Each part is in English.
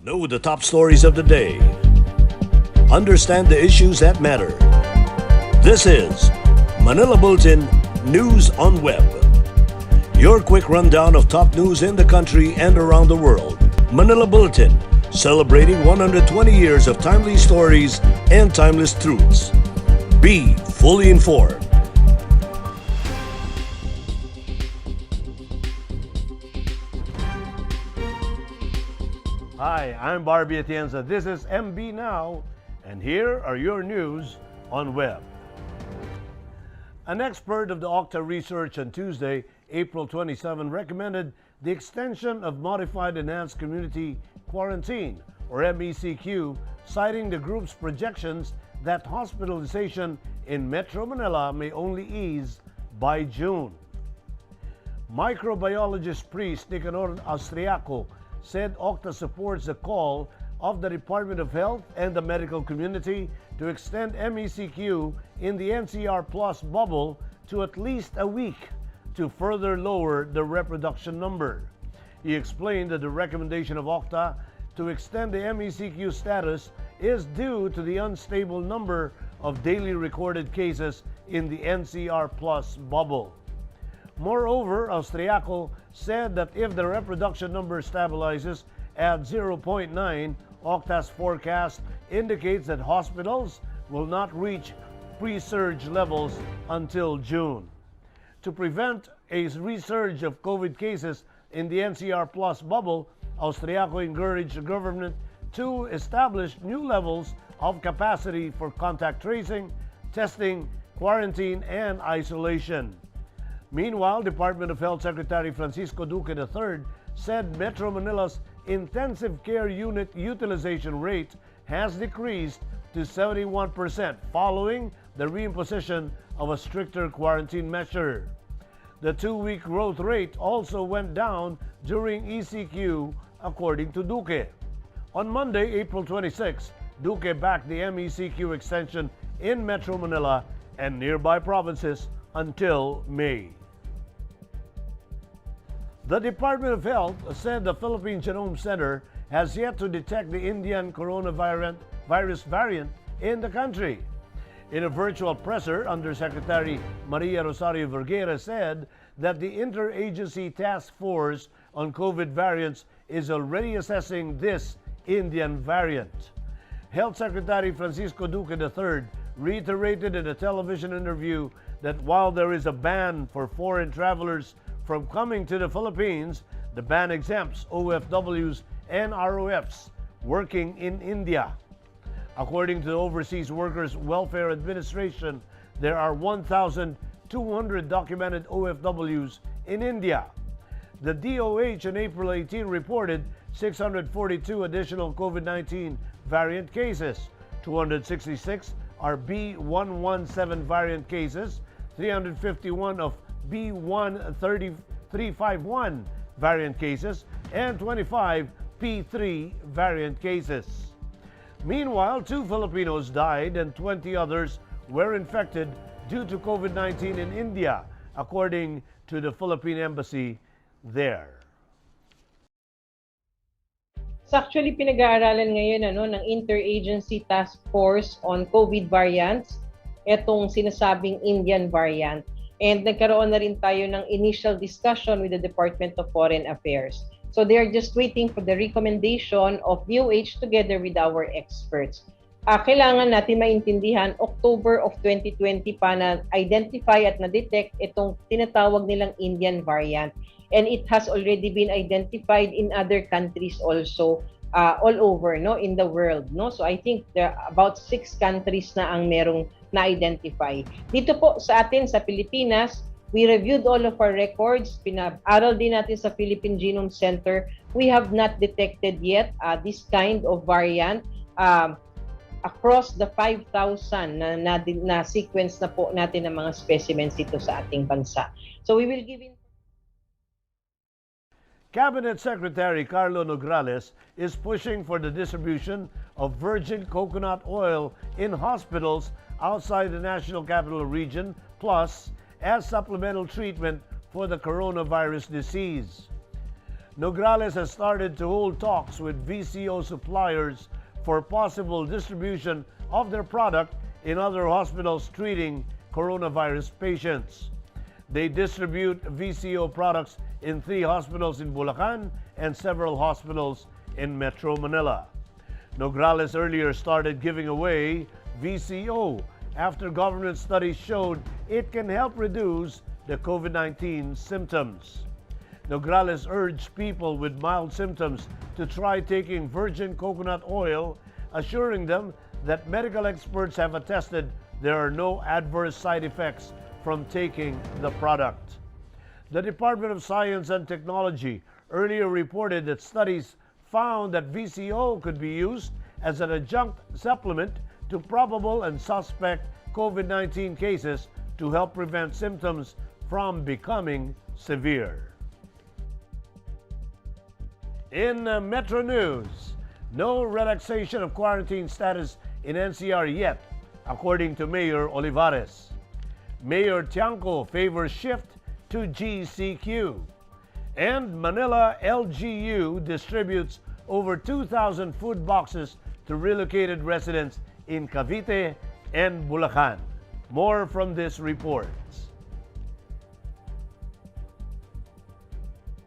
Know the top stories of the day. Understand the issues that matter. This is Manila Bulletin News on Web. Your quick rundown of top news in the country and around the world. Manila Bulletin, celebrating 120 years of timely stories and timeless truths. Be fully informed. Hi, I'm Rabiya. This is MB Now, and here are your news on web. An expert of the Octa research on Tuesday, April 27, recommended the extension of Modified Enhanced Community Quarantine, or MECQ, citing the group's projections that hospitalization in Metro Manila may only ease by June. Microbiologist priest Nicanor Astrazeneca said Octa supports the call of the Department of Health and the medical community to extend MECQ in the NCR Plus bubble to at least a week to further lower the reproduction number. He explained that the recommendation of Octa to extend the MECQ status is due to the unstable number of daily recorded cases in the NCR Plus bubble. Moreover, Astrazeneca said that if the reproduction number stabilizes at 0.9, Octa's forecast indicates that hospitals will not reach pre-surge levels until June. To prevent a resurge of COVID cases in the NCR Plus bubble, Astrazeneca encouraged the government to establish new levels of capacity for contact tracing, testing, quarantine, and isolation. Meanwhile, Department of Health Secretary Francisco Duque III said Metro Manila's intensive care unit utilization rate has decreased to 71% following the reimposition of a stricter quarantine measure. The two-week growth rate also went down during ECQ, according to Duque. On Monday, April 26, Duque backed the MECQ extension in Metro Manila and nearby provinces until May. The Department of Health said the Philippine Genome Center has yet to detect the Indian coronavirus variant in the country. In a virtual presser, Undersecretary Maria Rosario Vergara said that the Interagency Task Force on COVID variants is already assessing this Indian variant. Health Secretary Francisco Duque III reiterated in a television interview that while there is a ban for foreign travelers from coming to the Philippines, the ban exempts OFWs and ROFs working in India. According to the Overseas Workers Welfare Administration, there are 1,200 documented OFWs in India. The DOH on April 18 reported 642 additional COVID-19 variant cases. 266 are B117 variant cases, 351 of B13351 variant cases, and 25 P3 variant cases. Meanwhile, 2 Filipinos died and 20 others were infected due to COVID-19 in India, according to the Philippine Embassy there. So actually, pinag-aaralan ngayon ng Interagency Task Force on COVID Variants, itong sinasabing Indian variant. And nagkaroon na rin tayo ng initial discussion with the Department of Foreign Affairs. So they are just waiting for the recommendation of DOH together with our experts. Kailangan natin maintindihan, October of 2020 pa na-identify at na-detect itong tinatawag nilang Indian variant. And it has already been identified in other countries also, all over in the world. So I think there are about 6 countries na ang merong na-identify. Dito po sa atin sa Pilipinas, we reviewed all of our records, pinag-aral din natin sa Philippine Genome Center. We have not detected yet this kind of variant across the 5,000 na sequence na po natin ng mga specimens dito sa ating bansa. So we will give in. Cabinet Secretary Carlo Nograles is pushing for the distribution of virgin coconut oil in hospitals outside the National Capital Region, plus as supplemental treatment for the coronavirus disease. Nograles has started to hold talks with VCO suppliers for possible distribution of their product in other hospitals treating coronavirus patients. They distribute VCO products in 3 hospitals in Bulacan and several hospitals in Metro Manila. Nograles earlier started giving away VCO after government studies showed it can help reduce the COVID-19 symptoms. Nograles urged people with mild symptoms to try taking virgin coconut oil, assuring them that medical experts have attested there are no adverse side effects from taking the product. The Department of Science and Technology earlier reported that studies found that VCO could be used as an adjunct supplement to probable and suspect COVID-19 cases to help prevent symptoms from becoming severe. In Metro News, no relaxation of quarantine status in NCR yet, according to Mayor Olivarez. Mayor Tiangco favors shift to GCQ. And Manila LGU distributes over 2,000 food boxes to relocated residents in Cavite and Bulacan. More from this report.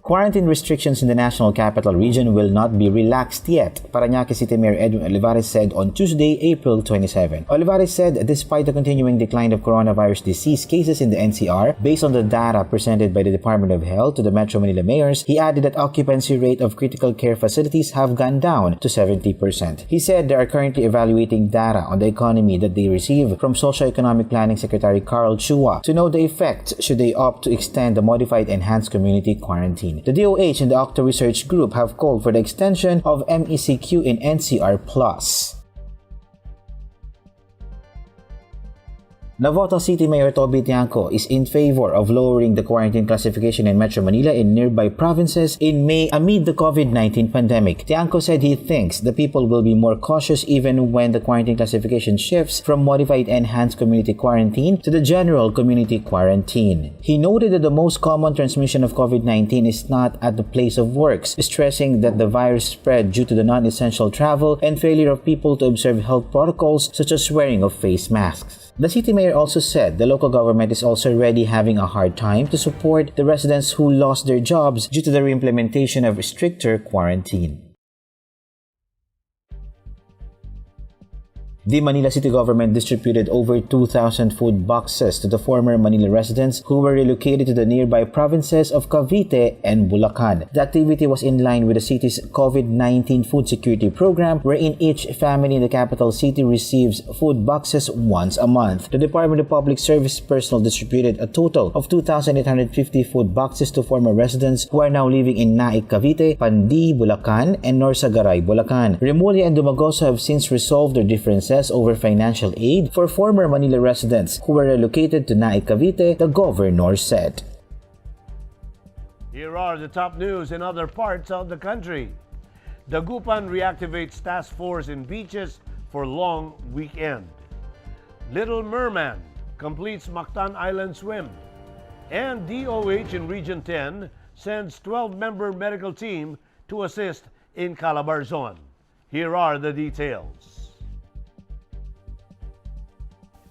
Quarantine restrictions in the National Capital Region will not be relaxed yet, Parañaque City Mayor Edwin Olivarez said on Tuesday, April 27. Olivarez said despite the continuing decline of coronavirus disease cases in the NCR, based on the data presented by the Department of Health to the Metro Manila mayors, he added that occupancy rate of critical care facilities have gone down to 70%. He said they are currently evaluating data on the economy that they receive from Socio-Economic Planning Secretary Carl Chua to know the effect should they opt to extend the modified enhanced community quarantine. The DOH and the Octa Research Group have called for the extension of MECQ in NCR+. Navotas City Mayor Toby Tiangco is in favor of lowering the quarantine classification in Metro Manila in nearby provinces in May amid the COVID-19 pandemic. Tiangco said he thinks the people will be more cautious even when the quarantine classification shifts from modified enhanced community quarantine to the general community quarantine. He noted that the most common transmission of COVID-19 is not at the place of works, stressing that the virus spread due to the non-essential travel and failure of people to observe health protocols such as wearing of face masks. The city mayor also said the local government is also already having a hard time to support the residents who lost their jobs due to the reimplementation of stricter quarantine. The Manila City Government distributed over 2,000 food boxes to the former Manila residents who were relocated to the nearby provinces of Cavite and Bulacan. The activity was in line with the city's COVID-19 food security program, wherein each family in the capital city receives food boxes once a month. The Department of Public Service personnel distributed a total of 2,850 food boxes to former residents who are now living in Naik, Cavite, Pandi, Bulacan, and Norsagaray, Bulacan. Remulla and Dumagoso have since resolved their differences over financial aid for former Manila residents who were relocated to Naik, Cavite, the governor said. Here are the top news in other parts of the country. Dagupan reactivates task force in beaches for long weekend. Little Merman completes Mactan Island swim. And DOH in Region 10 sends 12-member medical team to assist in Calabarzon. Here are the details.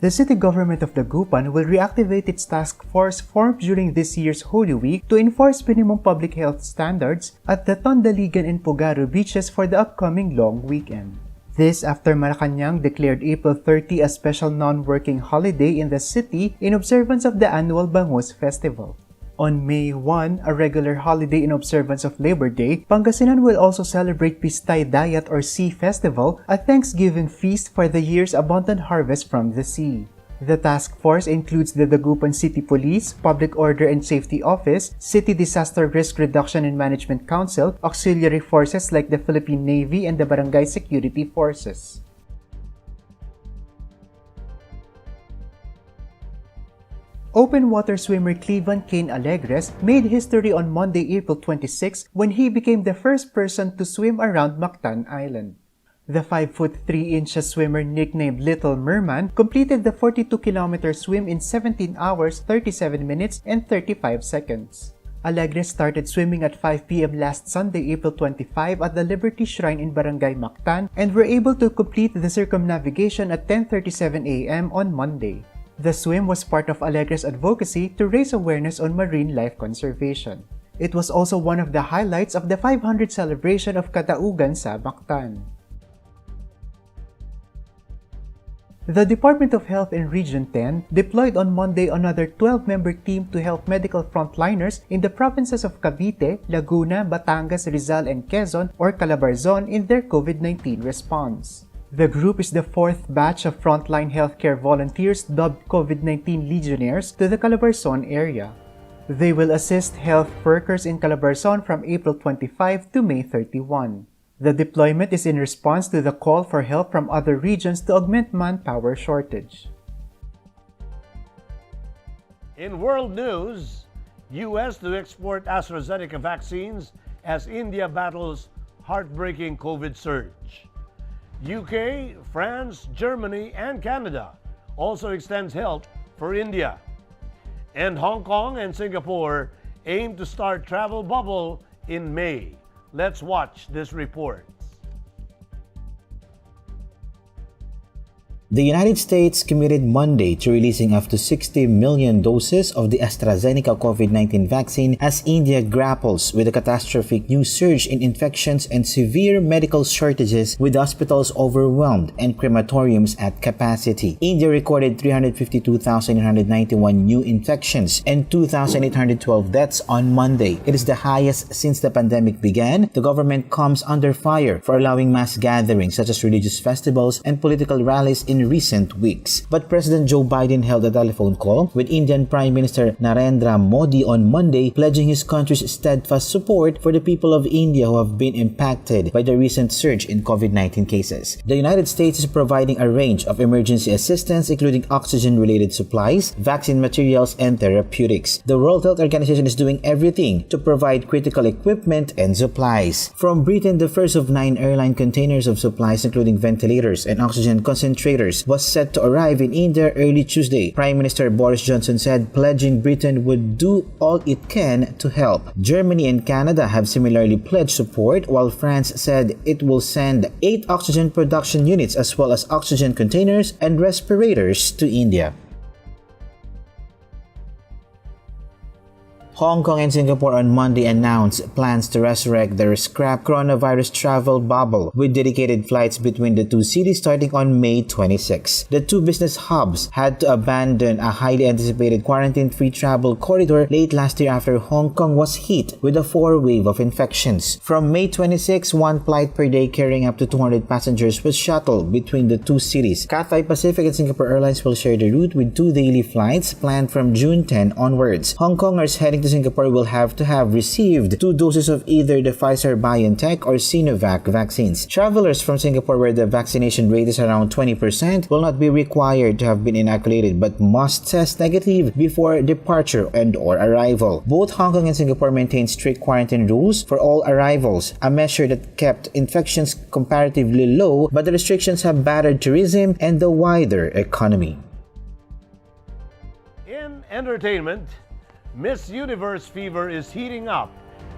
The city government of Dagupan will reactivate its task force formed during this year's Holy Week to enforce minimum public health standards at the Tondaligan and Pugaro beaches for the upcoming long weekend. This after Malacanang declared April 30 a special non-working holiday in the city in observance of the annual Bangus Festival. On May 1, a regular holiday in observance of Labor Day, Pangasinan will also celebrate Pistay Dayat or Sea Festival, a Thanksgiving feast for the year's abundant harvest from the sea. The task force includes the Dagupan City Police, Public Order and Safety Office, City Disaster Risk Reduction and Management Council, auxiliary forces like the Philippine Navy and the Barangay Security Forces. Open water swimmer Clevan Kane Alegres made history on Monday, April 26 when he became the first person to swim around Mactan Island. The 5'3" swimmer nicknamed Little Merman completed the 42-kilometer swim in 17 hours, 37 minutes, and 35 seconds. Alegres started swimming at 5 p.m. last Sunday, April 25 at the Liberty Shrine in Barangay Mactan and were able to complete the circumnavigation at 10:37 a.m. on Monday. The swim was part of Alegres' advocacy to raise awareness on marine life conservation. It was also one of the highlights of the 500 celebration of Kataugan sa Mactan. The Department of Health in Region 10 deployed on Monday another 12-member team to help medical frontliners in the provinces of Cavite, Laguna, Batangas, Rizal, and Quezon or Calabarzon in their COVID-19 response. The group is the fourth batch of frontline healthcare volunteers dubbed COVID-19 Legionnaires to the Calabarzon area. They will assist health workers in Calabarzon from April 25 to May 31. The deployment is in response to the call for help from other regions to augment manpower shortage. In world news, U.S. to export Astrazeneca vaccines as India battles heartbreaking COVID surge. UK, France, Germany, and Canada also extends help for India. And Hong Kong and Singapore aim to start travel bubble in May. Let's watch this report. The United States committed Monday to releasing up to 60 million doses of the Astrazeneca COVID-19 vaccine as India grapples with a catastrophic new surge in infections and severe medical shortages with hospitals overwhelmed and crematoriums at capacity. India recorded 352,991 new infections and 2,812 deaths on Monday. It is the highest since the pandemic began. The government comes under fire for allowing mass gatherings such as religious festivals and political rallies in recent weeks. But President Joe Biden held a telephone call with Indian Prime Minister Narendra Modi on Monday, pledging his country's steadfast support for the people of India who have been impacted by the recent surge in COVID-19 cases. The United States is providing a range of emergency assistance, including oxygen-related supplies, vaccine materials, and therapeutics. The World Health Organization is doing everything to provide critical equipment and supplies. From Britain, the first of 9 airline containers of supplies, including ventilators and oxygen concentrators, was set to arrive in India early Tuesday. Prime Minister Boris Johnson said pledging Britain would do all it can to help. Germany and Canada have similarly pledged support, while France said it will send 8 oxygen production units as well as oxygen containers and respirators to India. Hong Kong and Singapore on Monday announced plans to resurrect their scrap coronavirus travel bubble with dedicated flights between the two cities starting on May 26. The two business hubs had to abandon a highly anticipated quarantine-free travel corridor late last year after Hong Kong was hit with a 4th wave of infections. From May 26, 1 flight per day carrying up to 200 passengers was shuttled between the two cities. Cathay Pacific and Singapore Airlines will share the route with 2 daily flights planned from June 10 onwards. Hong Kongers heading to Singapore will have to have received 2 doses of either the Pfizer-BioNTech or Sinovac vaccines. Travelers from Singapore, where the vaccination rate is around 20%, will not be required to have been inoculated but must test negative before departure and/or arrival. Both Hong Kong and Singapore maintain strict quarantine rules for all arrivals, a measure that kept infections comparatively low, but the restrictions have battered tourism and the wider economy. In entertainment, Miss Universe fever is heating up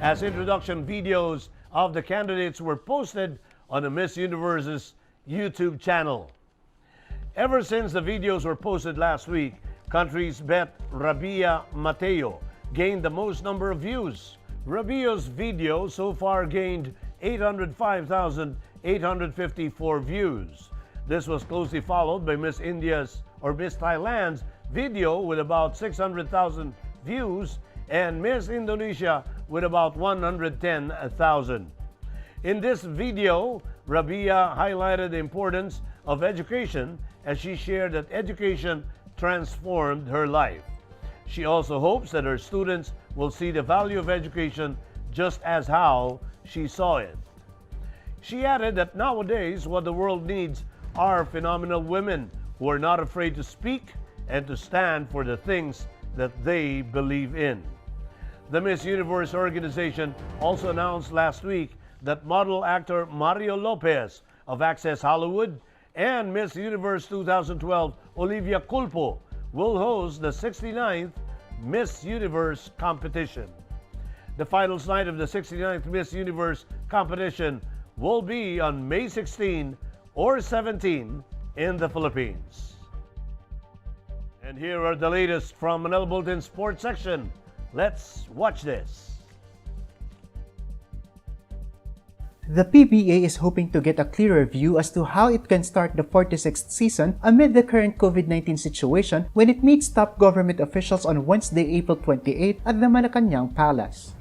as introduction videos of the candidates were posted on the Miss Universe's YouTube channel. Ever since the videos were posted last week, country's bet Rabiya Mateo gained the most number of views. Rabiya's video so far gained 805,854 views. This was closely followed by Miss Thailand's video with about 600,000 views and Miss Indonesia with about 110,000. In this video, Rabiya highlighted the importance of education as she shared that education transformed her life. She also hopes that her students will see the value of education just as how she saw it. She added that nowadays what the world needs are phenomenal women who are not afraid to speak and to stand for the things that they believe in. The Miss Universe organization also announced last week that model actor Mario Lopez of Access Hollywood and Miss Universe 2012 Olivia Culpo will host the 69th Miss Universe competition. The finals night of the 69th Miss Universe competition will be on May 16 or 17 in the Philippines. And here are the latest from Manila Bulletin Sports section. Let's watch this. The PBA is hoping to get a clearer view as to how it can start the 46th season amid the current COVID-19 situation when it meets top government officials on Wednesday, April 28 at the Malacanang Palace.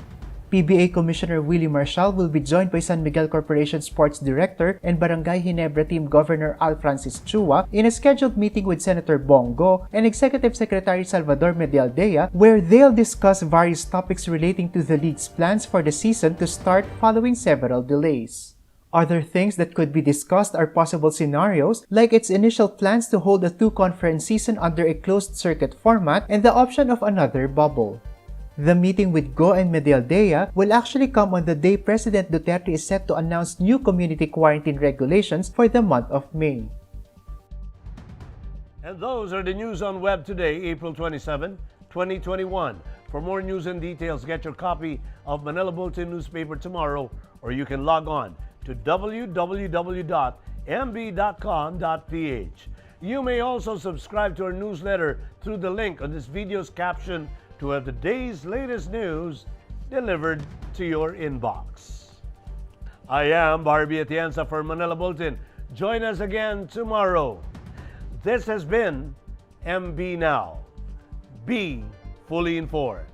PBA Commissioner Willie Marshall will be joined by San Miguel Corporation Sports Director and Barangay Ginebra Team Governor Al Francis Chua in a scheduled meeting with Senator Bongo and Executive Secretary Salvador Medialdea, where they'll discuss various topics relating to the league's plans for the season to start following several delays. Other things that could be discussed are possible scenarios like its initial plans to hold a two-conference season under a closed-circuit format and the option of another bubble. The meeting with Go and Medialdea will actually come on the day President Duterte is set to announce new community quarantine regulations for the month of May. And those are the news on web today, April 27, 2021. For more news and details, get your copy of Manila Bulletin newspaper tomorrow, or you can log on to www.mb.com.ph. You may also subscribe to our newsletter through the link on this video's caption to have the day's latest news delivered to your inbox. I am Rabiya for Manila Bulletin. Join us again tomorrow. This has been MB Now. Be fully informed.